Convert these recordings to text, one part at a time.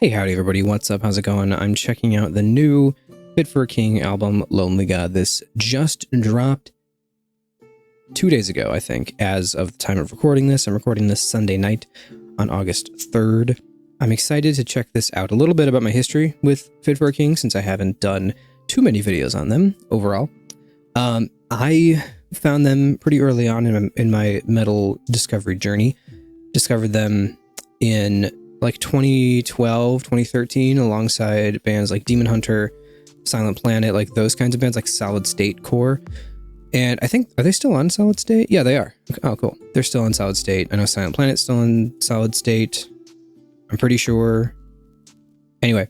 Hey, howdy everybody, what's up, how's it going? I'm checking out the new Fit for a King album, Lonely God. This just dropped 2 days ago, I think, as of the time of recording this. I'm recording this Sunday night on August 3rd. I'm excited to check this out. A little bit about my history with Fit for a King, since I haven't done too many videos on them overall. I found them pretty early on in my metal discovery journey. Discovered them in like 2012, 2013, alongside bands like Demon Hunter, Silent Planet, like those kinds of bands, like Solid State Core. And I think, are they still on Solid State? Yeah, they are. Oh, cool. They're still on Solid State. I know Silent Planet's still on Solid State. I'm pretty sure. Anyway,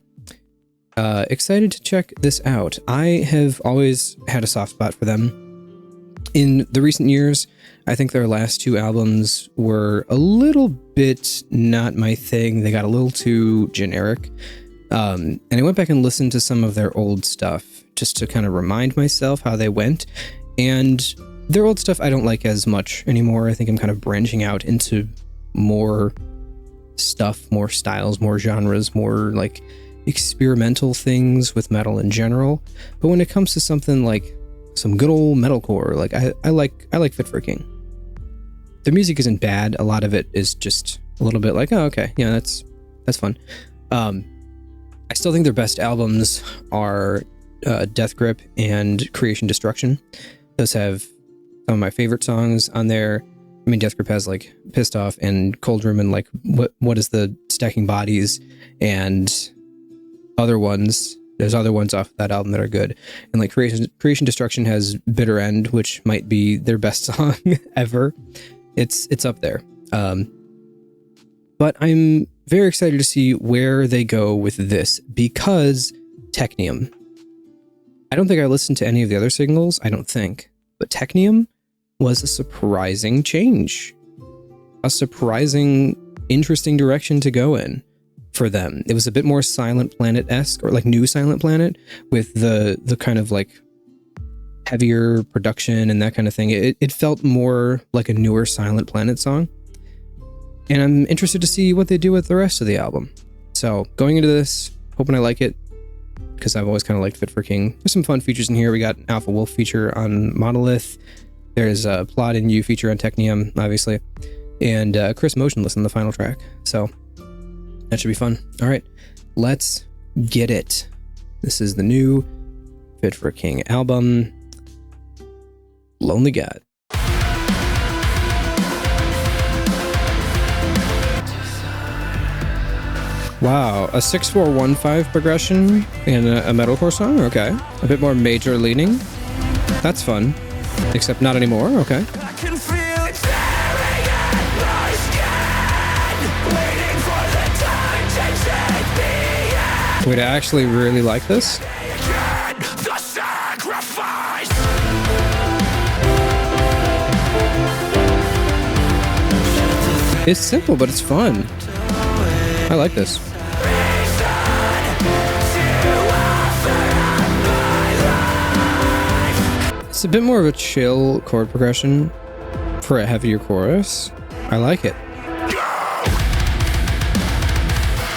excited to check this out. I have always had a soft spot for them. In the recent years, I think their last two albums were a little bit not my thing. They got a little too generic. And I went back and listened to some of their old stuff just to kind of remind myself how they went. And their old stuff I don't like as much anymore. I think I'm kind of branching out into more stuff, more styles, more genres, more like experimental things with metal in general. But when it comes to something like some good old metalcore, like I like Fit for a King. The music isn't bad. A lot of it is just a little bit like, oh, okay, yeah, that's fun. I still think their best albums are Death Grip and Creation Destruction. Those have some of my favorite songs on there. I mean, Death Grip has like Pissed Off and Cold Room and like what is the Stacking Bodies and other ones. There's other ones off that album that are good. And like Creation Destruction has Bitter End, which might be their best song ever. It's up there. But I'm very excited to see where they go with this, because Technium. I don't think I listened to any of the other singles, I don't think. But Technium was a surprising change. A surprising, interesting direction to go in for them. It was a bit more Silent Planet-esque, or like new Silent Planet, with the kind of like heavier production and that kind of thing. It felt more like a newer Silent Planet song. And I'm interested to see what they do with the rest of the album. So going into this, hoping I like it, because I've always kind of liked Fit for a King. There's some fun features in here. We got an Alpha Wolf feature on Monolith. There's a Plot in You feature on Technium, obviously. And Chris Motionless on the final track. So that should be fun. All right, let's get it. This is the new Fit for a King album, Lonely God. Wow, a 6-4-1-5 progression in a metalcore song? Okay. A bit more major leaning. That's fun. Except not anymore, okay. I can feel it tearing at my skin, waiting for the time to take me in. Wait, I actually really like this. Again, the sacrifice. It's simple, but it's fun. I like this. It's a bit more of a chill chord progression for a heavier chorus. I like it.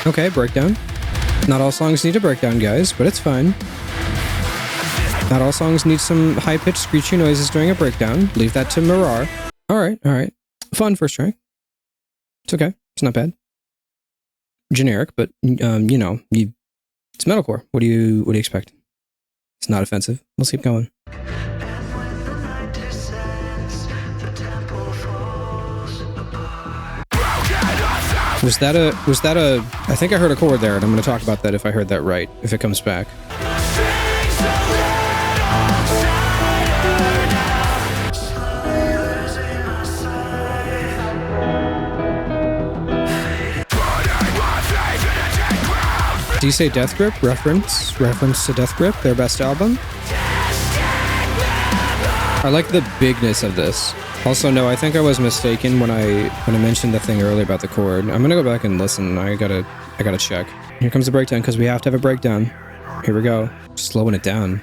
Okay, breakdown. Not all songs need a breakdown, guys, but it's fine. Not all songs need some high-pitched screechy noises during a breakdown. Leave that to Mirar. All right. Fun first track. It's okay. It's not bad. Generic, but you know, it's metalcore. What do you expect? It's not offensive. Let's keep going. Was that a I think I heard a chord there, and I'm going to talk about that if I heard that right, if it comes back. Do you say Death Grip? Reference to Death Grip, their best album? I like the bigness of this. Also, no, I think I was mistaken when I mentioned the thing earlier about the chord. I'm gonna go back and listen. I gotta check. Here comes the breakdown, because we have to have a breakdown. Here we go. Slowing it down.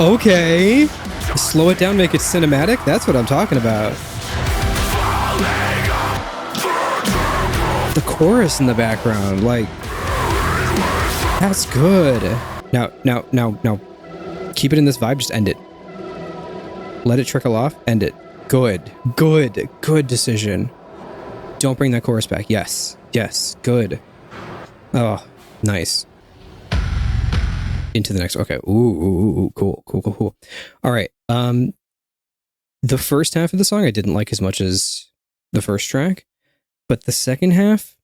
Okay. Slow it down, make it cinematic. That's what I'm talking about. the chorus in the background, like, that's good. Now, keep it in this vibe, just end it. Let it trickle off, end it. Good decision. Don't bring that chorus back. Yes, good. Oh, nice. Into the next, okay, ooh, cool. All right, the first half of the song I didn't like as much as the first track, but the second half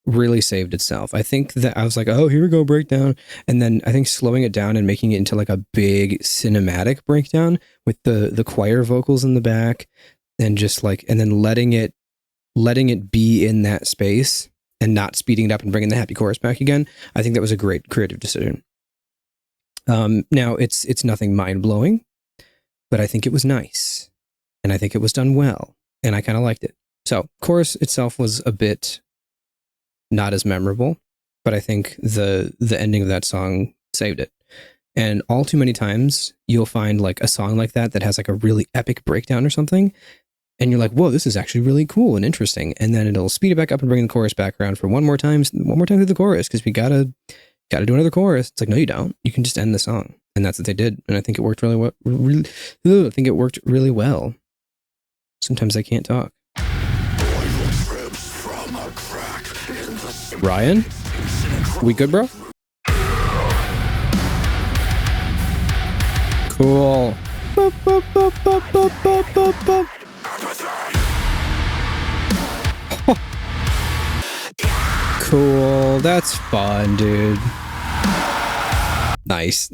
really saved itself. I think that I was like, oh, here we go, breakdown. And then I think slowing it down and making it into like a big cinematic breakdown with the choir vocals in the back and just like, and then letting it be in that space and not speeding it up and bringing the happy chorus back again. I think that was a great creative decision. Now it's nothing mind blowing, but I think it was nice and I think it was done well and I kind of liked it. So chorus itself was a bit not as memorable, but I think the ending of that song saved it. And all too many times you'll find like a song like that has like a really epic breakdown or something, and you're like, whoa, this is actually really cool and interesting. And then it'll speed it back up and bring the chorus back around for one more time through the chorus, because we gotta do another chorus. It's like, no, you don't. You can just end the song. And that's what they did. And I think it worked really well. I think it worked really well. Sometimes I can't talk. Ryan? We good, bro? Cool. Cool. That's fun, dude. Nice.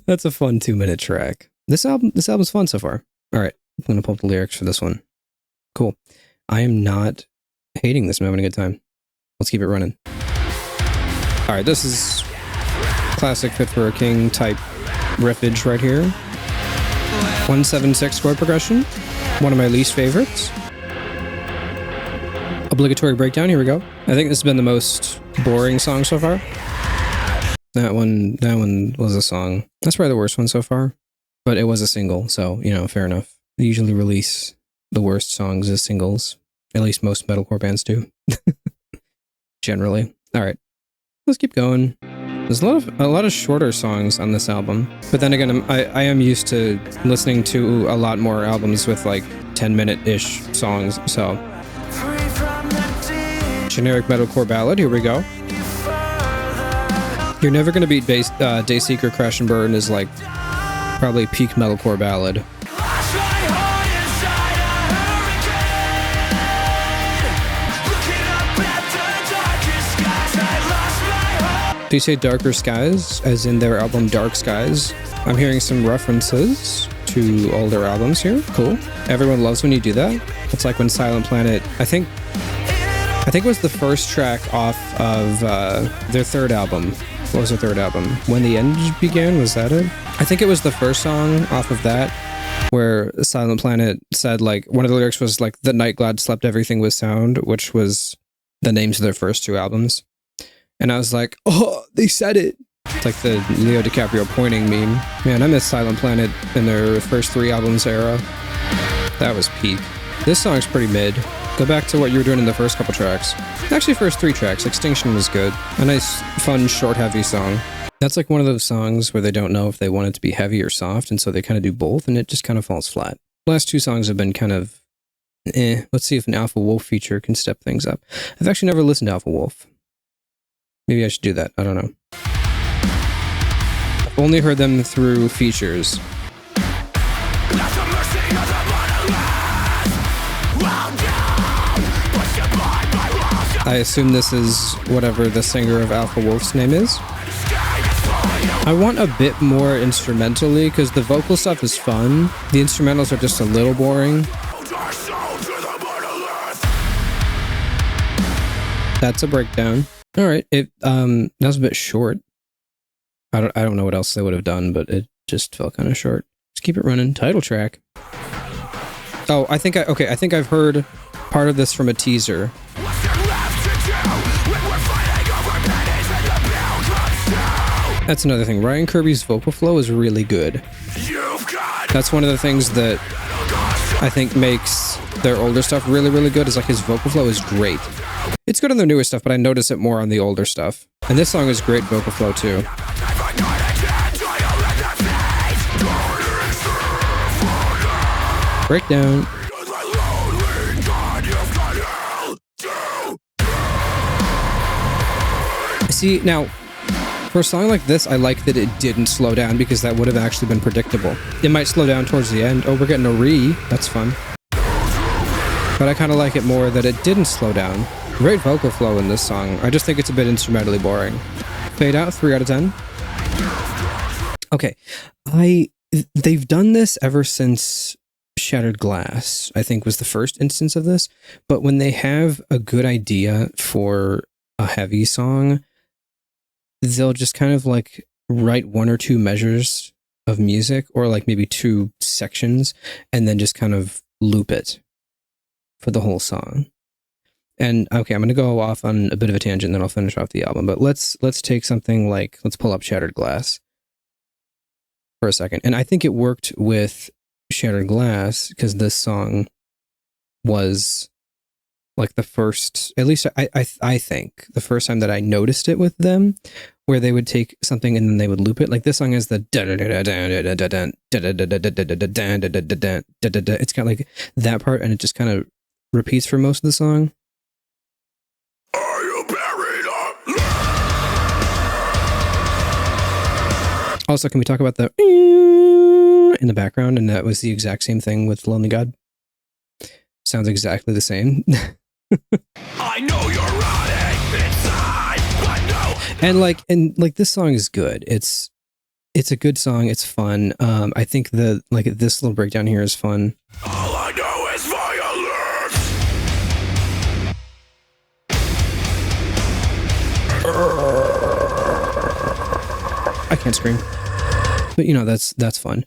That's a fun 2-minute track. This album's fun so far. All right, I'm gonna pull up the lyrics for this one. Cool. I am not hating this. I'm having a good time. Let's keep it running. All right, this is classic Fit for a King type riffage right here. 1-7-6 chord progression. One of my least favorites. Obligatory breakdown. Here we go. I think this has been the most boring song so far. That one was a song. That's probably the worst one so far, but it was a single, so fair enough. They usually release the worst songs as singles. At least most metalcore bands do. Generally. All right, let's keep going. There's a lot of shorter songs on this album, but then again, I am used to listening to a lot more albums with like 10-minute-ish songs. So, generic metalcore ballad. Here we go. You're never gonna beat Dayseeker, Crash and Burn is like probably peak metalcore ballad. Do you say Darker Skies, as in their album Dark Skies? I'm hearing some references to older albums here. Cool. Everyone loves when you do that. It's like when Silent Planet, I think it was the first track off of their third album. What was their third album? When the End Began? Was that it? I think it was the first song off of that where Silent Planet said, like, one of the lyrics was like, "The night God slept everything with sound," which was the names of their first two albums. And I was like, oh, they said it. It's like the Leo DiCaprio pointing meme. Man, I miss Silent Planet in their first 3 albums era. That was peak. This song's pretty mid. Go back to what you were doing in the first couple tracks. Actually, first 3 tracks. Extinction was good. A nice, fun, short, heavy song. That's like one of those songs where they don't know if they want it to be heavy or soft, and so they kind of do both, and it just kind of falls flat. The last 2 songs have been kind of, Let's see if an Alpha Wolf feature can step things up. I've actually never listened to Alpha Wolf. Maybe I should do that. I don't know. I've only heard them through features. I assume this is whatever the singer of Alpha Wolf's name is. I want a bit more instrumentally, because the vocal stuff is fun. The instrumentals are just a little boring. That's a breakdown. All right, that was a bit short. I don't know what else they would have done, but it just felt kind of short. Let's keep it running. Title track. Oh, I think I've heard part of this from a teaser. That's another thing. Ryan Kirby's vocal flow is really good. That's one of the things that I think makes their older stuff really, really good is like his vocal flow is great. It's good on their newer stuff, but I notice it more on the older stuff. And this song is great vocal flow too. Breakdown. See, now, for a song like this, I like that it didn't slow down because that would have actually been predictable. It might slow down towards the end. Oh, we're getting a re. That's fun. But I kind of like it more that it didn't slow down. Great vocal flow in this song. I just think it's a bit instrumentally boring. Fade out, 3 out of 10. Okay. They've done this ever since Shattered Glass, I think was the first instance of this. But when they have a good idea for a heavy song, they'll just kind of like write 1 or 2 measures of music, or like maybe 2 sections, and then just kind of loop it for the whole song. And okay, I'm going to go off on a bit of a tangent, then I'll finish off the album. But let's take something like, let's pull up Shattered Glass for a second. And I think it worked with Shattered Glass because this song was like the first, at least I think the first time that I noticed it with them, where they would take something and then they would loop it. Like this song has the it's got like that part, and it just kind of repeats for most of the song. Are you buried Also, can we talk about the in the background? And that was the exact same thing with Lonely God. Sounds exactly the same. I know you're rotting inside, but no. And like this song is good. It's a good song. It's fun. I think the like this little breakdown here is fun. All I know is violence. I can't scream, but you know that's fun.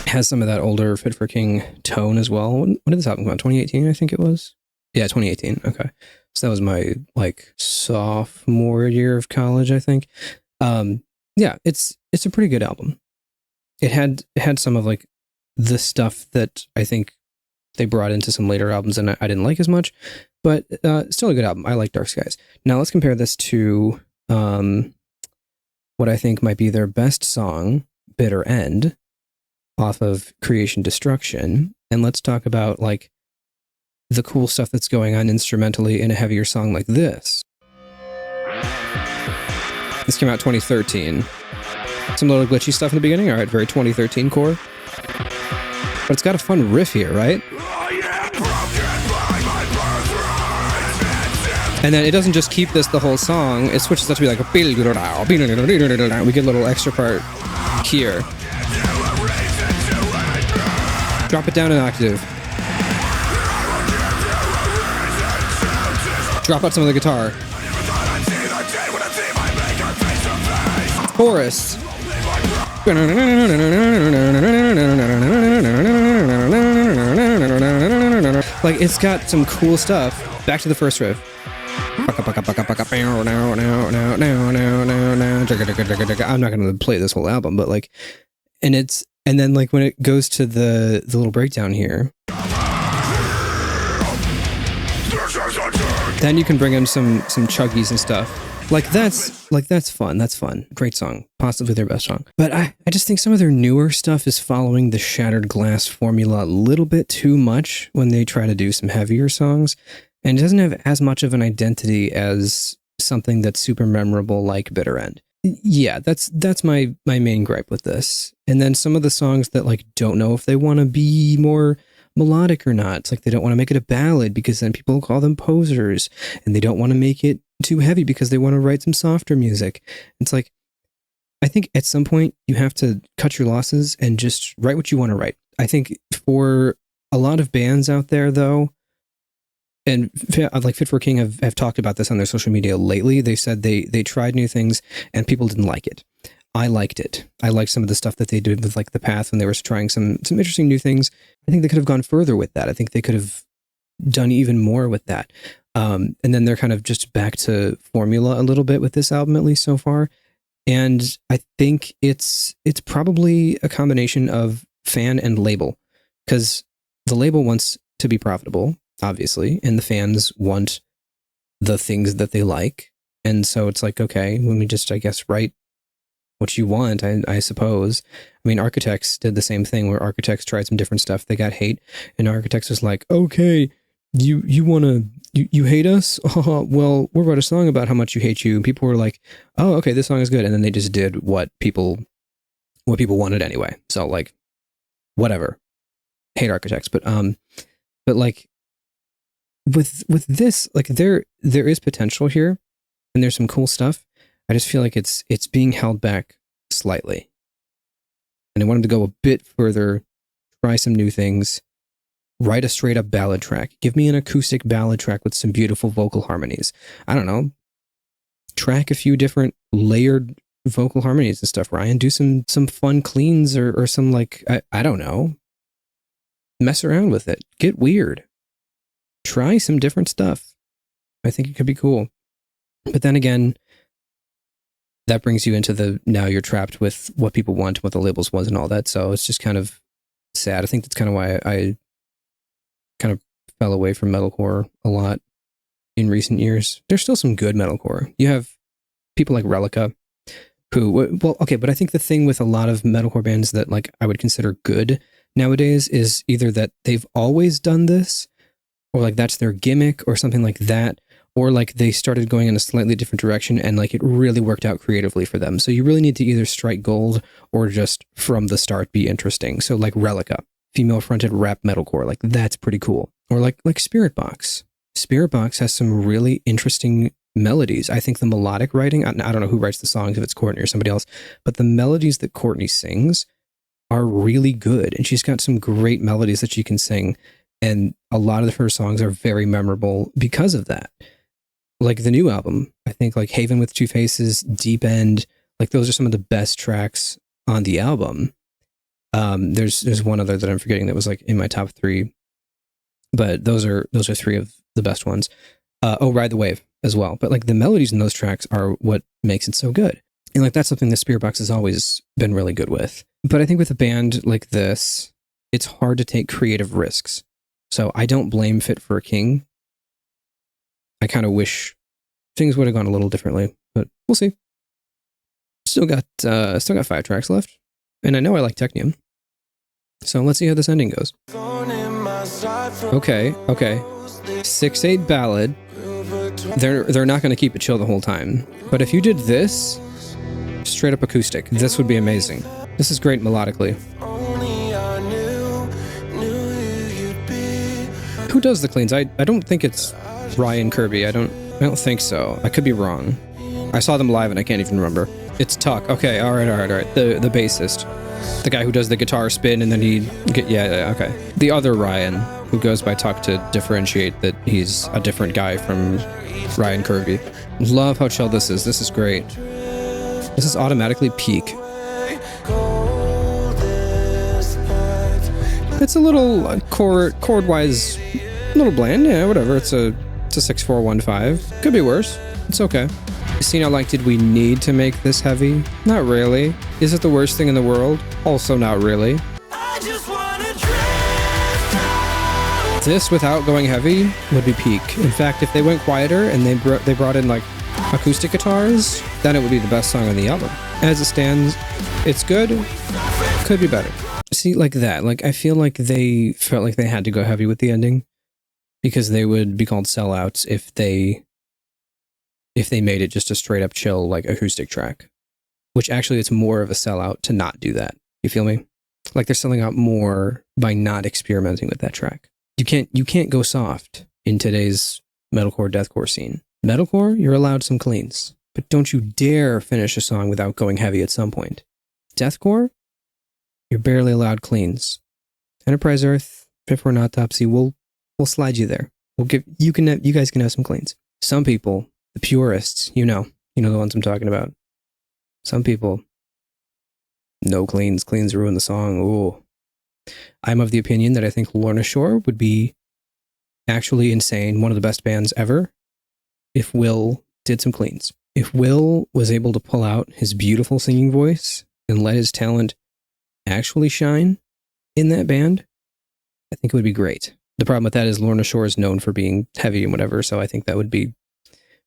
Has some of that older Fit for King tone as well. When did this album come out? 2018, I think it was. Yeah, 2018. Okay, so that was my like sophomore year of college, I think. Yeah, it's a pretty good album. It had some of like the stuff that I think they brought into some later albums, and I didn't like as much, but still a good album. I like Dark Skies. Now let's compare this to what I think might be their best song, Bitter End, off of Creation Destruction, and let's talk about like the cool stuff that's going on instrumentally in a heavier song like this. This came out 2013. Some little glitchy stuff in the beginning. All right, very 2013 core. But it's got a fun riff here, right? And then it doesn't just keep this the whole song. It switches up to be like a we get a little extra part here. Drop it down an octave. Drop out some of the guitar. Chorus. Like, it's got some cool stuff. Back to the first riff. I'm not going to play this whole album, but like, and then like when it goes to the little breakdown here, then you can bring in some chuggies and stuff. That's fun. That's fun. Great song. Possibly their best song. But I just think some of their newer stuff is following the Shattered Glass formula a little bit too much when they try to do some heavier songs. And it doesn't have as much of an identity as something that's super memorable like Bitter End. Yeah, that's my main gripe with this. And then some of the songs that like don't know if they want to be more melodic or not. It's like they don't want to make it a ballad because then people call them posers, and they don't want to make it too heavy because they want to write some softer music. It's like, I think at some point you have to cut your losses and just write what you want to write. I think for a lot of bands out there though, and like Fit for King have talked about this on their social media lately. They said they tried new things and people didn't like it. I liked it. I liked some of the stuff that they did with like The Path when they were trying some interesting new things. I think they could have gone further with that. I think they could have done even more with that. And then they're kind of just back to formula a little bit with this album, at least so far. And I think it's probably a combination of fan and label, because the label wants to be profitable, obviously, and the fans want the things that they like. And so it's like, okay, let me just, I guess, write what you want, I suppose. I mean, Architects did the same thing, where Architects tried some different stuff. They got hate, and Architects was like, okay, you hate us? Well, we'll write a song about how much you hate you. And people were like, oh, okay, this song is good. And then they just did what people wanted anyway. So like, whatever. Hate Architects. But like with this, like there is potential here, and there's some cool stuff. I just feel like it's being held back slightly. And I wanted to go a bit further, try some new things. Write a straight up ballad track. Give me an acoustic ballad track with some beautiful vocal harmonies. I don't know. Track a few different layered vocal harmonies and stuff, Ryan. Do some fun cleans or some like, I don't know. Mess around with it. Get weird. Try some different stuff. I think it could be cool. But then again, that brings you into now you're trapped with what people want, what the labels want and all that. So it's just kind of sad. I think that's kind of why I kind of fell away from metalcore a lot in recent years. There's still some good metalcore. You have people like Relica, who, well, okay, but I think the thing with a lot of metalcore bands that like I would consider good nowadays is either that they've always done this, or like that's their gimmick or something like that, or like they started going in a slightly different direction and like it really worked out creatively for them. So you really need to either strike gold or just from the start be interesting. So like Relica, female fronted rap metalcore, like that's pretty cool. Or like Spiritbox. Spiritbox has some really interesting melodies. I think the melodic writing, I don't know who writes the songs, if it's Courtney or somebody else, but the melodies that Courtney sings are really good. And she's got some great melodies that she can sing. And a lot of her songs are very memorable because of that. Like the new album, I think like Haven with Two Faces, Deep End, like those are some of the best tracks on the album. There's one other that I'm forgetting that was like in my top 3, but those are 3 of the best ones. Ride the Wave as well. But like the melodies in those tracks are what makes it so good. And like that's something that Spiritbox has always been really good with. But I think with a band like this, it's hard to take creative risks. So I don't blame Fit for a King. I kind of wish things would have gone a little differently, but we'll see. Still got 5 tracks left. And I know I like Technium. So let's see how this ending goes. Okay. 6/8 ballad. They're not going to keep it chill the whole time. But if you did this, straight up acoustic, this would be amazing. This is great melodically. Who does the cleans? I don't think it's Ryan Kirby. I don't think so. I could be wrong. I saw them live and I can't even remember. It's Tuck. Okay, all right. The bassist. The guy who does the guitar spin and then okay. The other Ryan, who goes by Tuck to differentiate that he's a different guy from Ryan Kirby. Love how chill this is. This is great. This is automatically peak. It's a little chord-wise, a little bland. Yeah, whatever. It's a 6/4-1-5. Could be worse. It's okay. See, now, like, did we need to make this heavy? Not really. Is it the worst thing in the world? Also not really. I just wanna drift out. This, without going heavy, would be peak. In fact, if they went quieter and they brought in, like, acoustic guitars, then it would be the best song on the album. As it stands, it's good. Could be better. See, like that. Like, I feel like they felt like they had to go heavy with the ending because they would be called sellouts if they made it just a straight up chill, like, acoustic track, which actually it's more of a sellout to not do that. You feel me? Like they're selling out more by not experimenting with that track. You can't go soft in today's metalcore, deathcore scene. Metalcore, you're allowed some cleans, but don't you dare finish a song without going heavy at some point. Deathcore, you're barely allowed cleans. Enterprise Earth, Fit for an Autopsy, we'll slide you there. You guys can have some cleans. Some people, the purists, you know the ones I'm talking about. Some people, no cleans ruin the song. Ooh. I'm of the opinion that I think Lorna Shore would be actually insane, one of the best bands ever, if Will did some cleans. if Will was able to pull out his beautiful singing voice and let his talent actually shine in that band, I think it would be great. The problem with that is Lorna Shore is known for being heavy and whatever, so I think that would be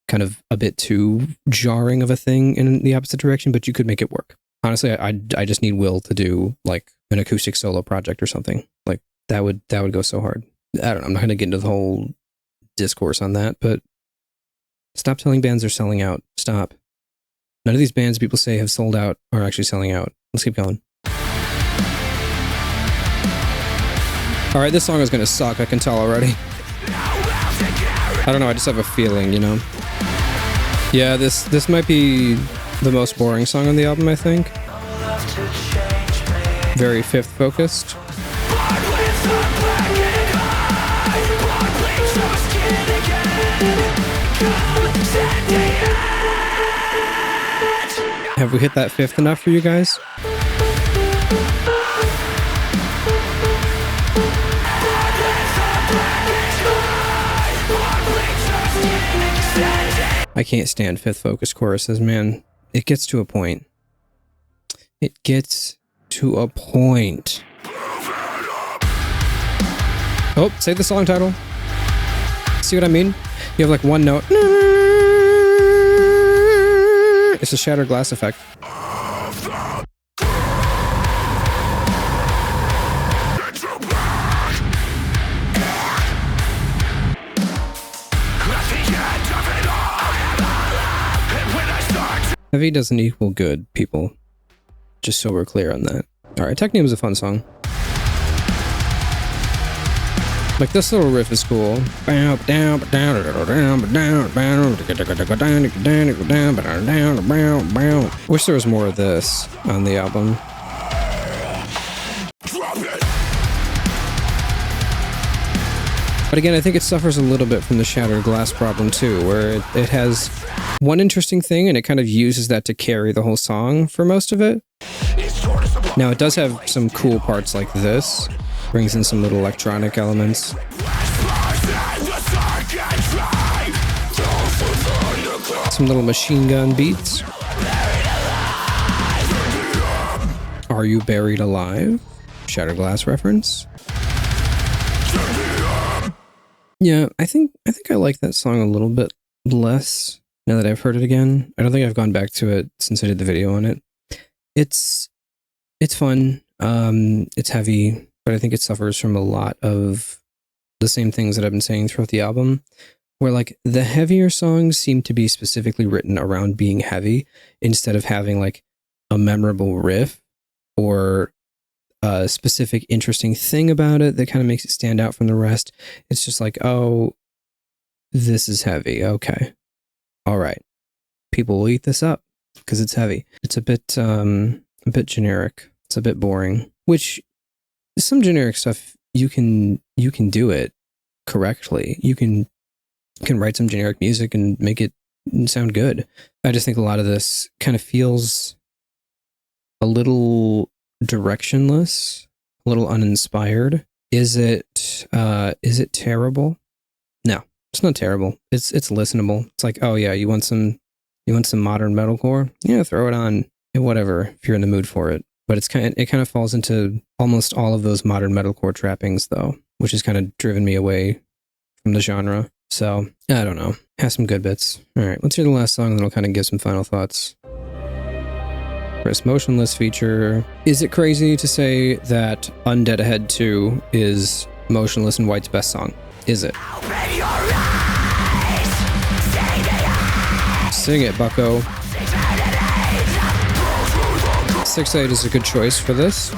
kind of a bit too jarring of a thing in the opposite direction, but you could make it work. Honestly, I just need Will to do like an acoustic solo project or something. Like that would go so hard. I don't know, I'm not going to get into the whole discourse on that, but stop telling bands they're selling out. Stop. None of these bands people say have sold out are actually selling out. Let's keep going. All right, this song is going to suck. I can tell already. I don't know. I just have a feeling, you know? Yeah, this might be the most boring song on the album, I think. Very fifth focused. Have we hit that fifth enough for you guys? I can't stand fifth focus choruses, man. It gets to a point. It gets to a point. Oh, say the song title. See what I mean? You have like one note. It's a shattered glass effect. Heavy doesn't equal good, people. Just so we're clear on that. Alright, Technium is a fun song. Like, this little riff is cool. Wish there was more of this on the album. But again, I think it suffers a little bit from the shattered glass problem too, where it has one interesting thing and it kind of uses that to carry the whole song for most of it. Now, it does have some cool parts like this. Brings in some little electronic elements. Some little machine gun beats. Are You Buried Alive? Shattered Glass reference. Yeah, I think I like that song a little bit less now that I've heard it again. I don't think I've gone back to it since I did the video on it. It's fun. It's heavy, but I think it suffers from a lot of the same things that I've been saying throughout the album, where like the heavier songs seem to be specifically written around being heavy instead of having like a memorable riff or a specific interesting thing about it that kind of makes it stand out from the rest. It's just like, oh, this is heavy. Okay. All right. People will eat this up because it's heavy. It's a bit generic. It's a bit boring, which some generic stuff you can do it correctly. You can write some generic music and make it sound good. I just think a lot of this kind of feels a little directionless, a little uninspired. Is it terrible? No, it's not terrible. It's listenable. It's like, oh yeah, you want some modern metalcore? Yeah, throw it on. Whatever, if you're in the mood for it. But it kind of falls into almost all of those modern metalcore trappings though, which has kind of driven me away from the genre. So, I don't know. Has some good bits. All right, let's hear the last song and then I'll kind of give some final thoughts. Chris Motionless feature. Is it crazy to say that Undead Ahead 2 is Motionless in White's best song? Is it? Sing it, bucko. 6-8 is a good choice for this.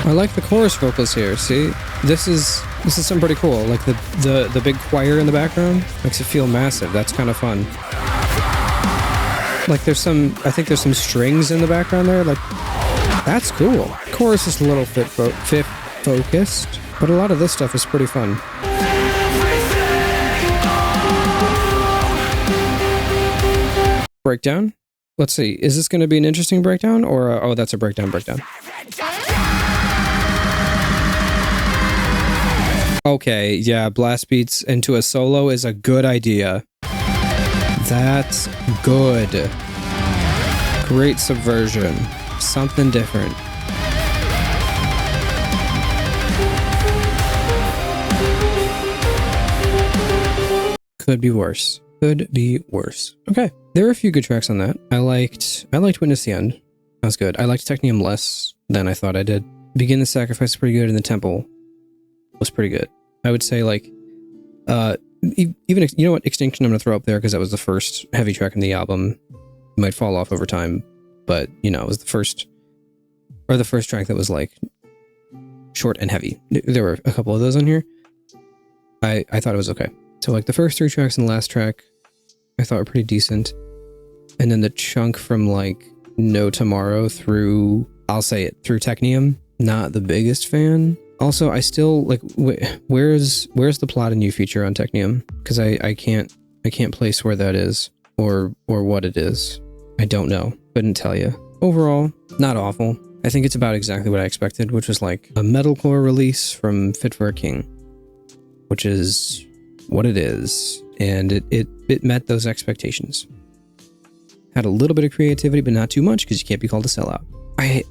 I like the chorus vocals here. See, this is something pretty cool. Like the big choir in the background makes it feel massive. That's kind of fun. Like I think there's some strings in the background there. Like, that's cool. Chorus is a little fifth focused, but a lot of this stuff is pretty fun. breakdown. Let's see. Is this going to be an interesting breakdown or oh, that's a breakdown. Okay, yeah, blast beats into a solo is a good idea. That's good. Great subversion. Something different. Could be worse. Could be worse. Okay, there are a few good tracks on that. I liked Witness the End. That was good. I liked Technium less than I thought I did. Begin the Sacrifice is pretty good, and The Temple was pretty good. I would say like, even, you know what, Extinction I'm gonna throw up there because that was the first heavy track in the album. It might fall off over time, but you know, it was the first track that was like short and heavy. There were a couple of those on here. I thought it was okay. So like the first 3 tracks and the last track, I thought were pretty decent. And then the chunk from like No Tomorrow through, I'll say it, through Technium, not the biggest fan. Also, I still like, where's the Plot and You feature on Technium? Because I can't place where that is or what it is. I don't know. Couldn't tell you. Overall, not awful. I think it's about exactly what I expected, which was like a metalcore release from Fit for a King, which is what it is, and it met those expectations. Had a little bit of creativity, but not too much because you can't be called a sellout. I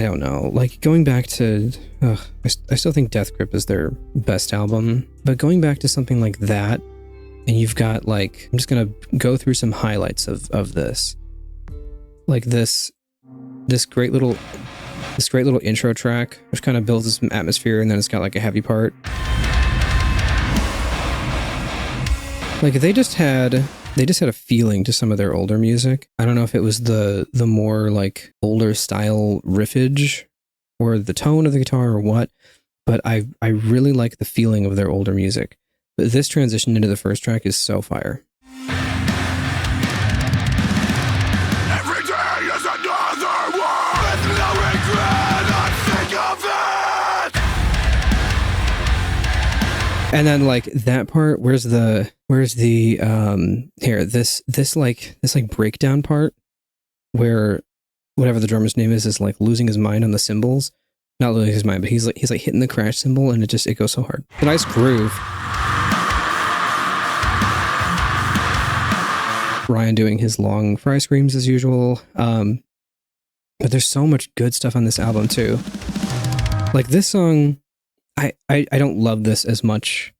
don't know. Like going back to, I still think Death Grip is their best album, but going back to something like that, and you've got like, I'm just gonna go through some highlights of this, like this great little intro track, which kind of builds some atmosphere, and then it's got like a heavy part. Like they just had a feeling to some of their older music. I don't know if it was the more like older style riffage or the tone of the guitar or what, but I really like the feeling of their older music. But this transition into the first track is so fire. Every day is another war with no regret. I think of it. And then like that part, where's the here, this breakdown part where whatever the drummer's name is like losing his mind on the cymbals. Not losing his mind, but he's like hitting the crash cymbal, and it goes so hard. It's a nice groove. Ryan doing his long fry screams as usual. But there's so much good stuff on this album too. Like this song, I don't love this as much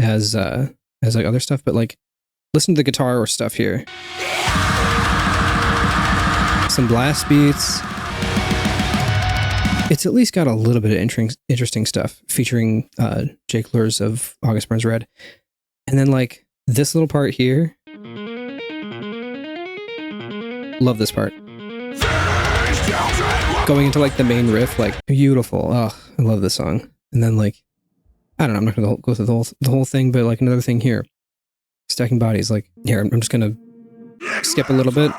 as like other stuff, but like listen to the guitar or stuff here. Some blast beats. It's at least got a little bit of interesting stuff featuring Jake Lurs of August Burns Red. And then like this little part here. Love this part. Going into like the main riff, like beautiful. Oh, I love this song. And then like, I don't know, I'm not gonna go through the whole thing, but like another thing here. Stacking Bodies, like here, I'm just gonna skip a little bit.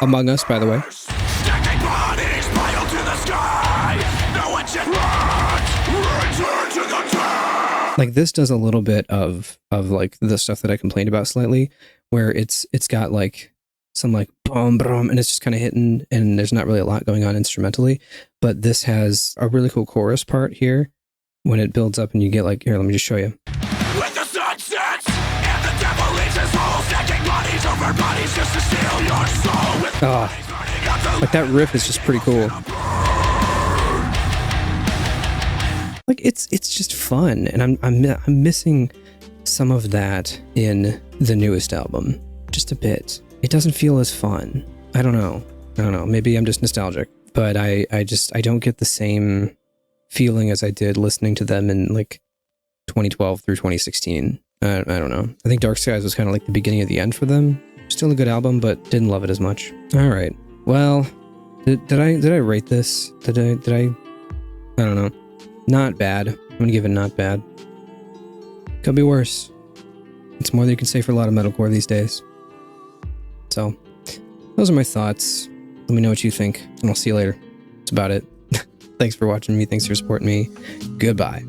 Among Us, by the way. Stacking bodies piled to the sky. No one should return to the top. Like this does a little bit of like the stuff that I complained about slightly, where it's got like some like boom boom, and it's just kind of hitting, and there's not really a lot going on instrumentally. But this has a really cool chorus part here when it builds up, and you get like, here, let me just show you. When the sun sets and the devil leaves his hole, stacking bodies over bodies just to steal your soul. With Like that riff is just pretty cool. Like it's just fun, and I'm missing some of that in the newest album, just a bit. It doesn't feel as fun. I don't know. Maybe I'm just nostalgic, but I don't get the same feeling as I did listening to them in like 2012 through 2016. I don't know. I think Dark Skies was kind of like the beginning of the end for them. Still a good album, but didn't love it as much. All right. Well, did I rate this? Did I don't know. Not bad. I'm gonna give it not bad. Could be worse. It's more than you can say for a lot of metalcore these days. So, those are my thoughts. Let me know what you think, and I'll see you later. That's about it. Thanks for watching me. Thanks for supporting me. Goodbye.